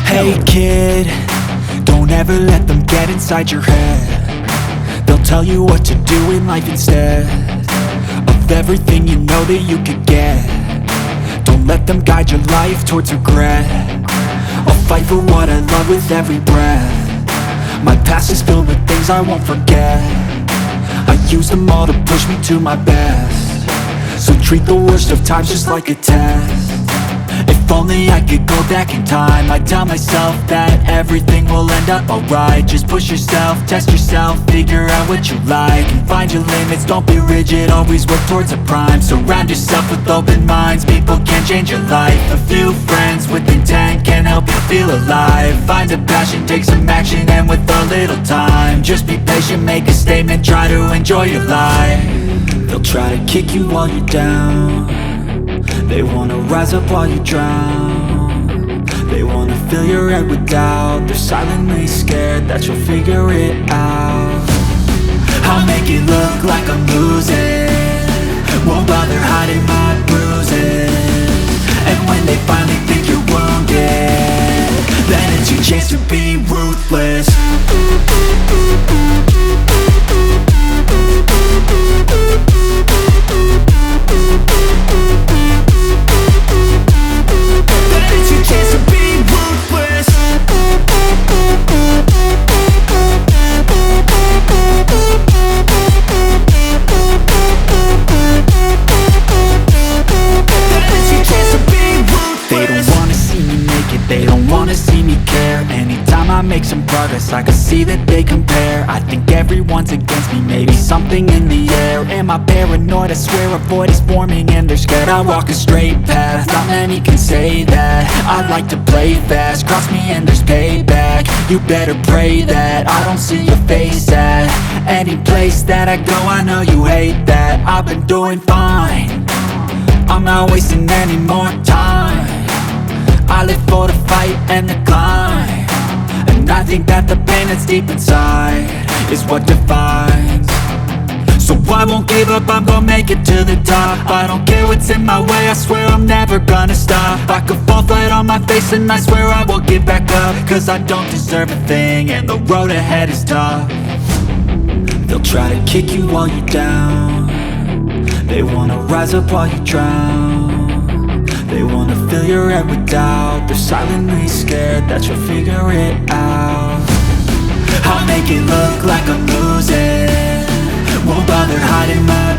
Hey kid, don't ever let them get inside your head. They'll tell you what to do in life instead of everything you know that you could get. Don't let them guide your life towards regret. I'll fight for what I love with every breath. My past is filled with things I won't forget. I use them all to push me to my best. So treat the worst of times just like a test. If only I could go back in time, I'd tell myself that everything will end up alright. Just push yourself, test yourself, figure out what you like, and find your limits, don't be rigid, always work towards a prime. Surround yourself with open minds, people can change your life. A few friends with intent can help you feel alive. Find a passion, take some action, and with a little time, just be patient, make a statement, try to enjoy your life. They'll try to kick you while you're down. They wanna rise up while you drown. They wanna fill your head with doubt. They're silently scared that you'll figure it out. I'll make it look like I'm losing, won't bother hiding my bruises. And when they finally think you're wounded, then it's your chance to be ruthless. They don't wanna see me care. Anytime I make some progress, I can see that they compare. I think everyone's against me, maybe something in the air. Am I paranoid? I swear a void is forming and they're scared I walk a straight path. Not many can say that. I like to play fast, cross me and there's payback. You better pray that I don't see your face at any place that I go. I know you hate that. I've been doing fine, I'm not wasting any more time. I live for the fight and the climb, and I think that the pain that's deep inside is what defines. So I won't give up, I'm gonna make it to the top. I don't care what's in my way, I swear I'm never gonna stop. I could fall flat on my face and I swear I will get back up, cause I don't deserve a thing and the road ahead is tough. They'll try to kick you while you're down. They wanna rise up while you drown. They wanna fill your head with doubt. They're silently scared that you'll figure it out. I'll make it look like I'm losing, won't bother hiding my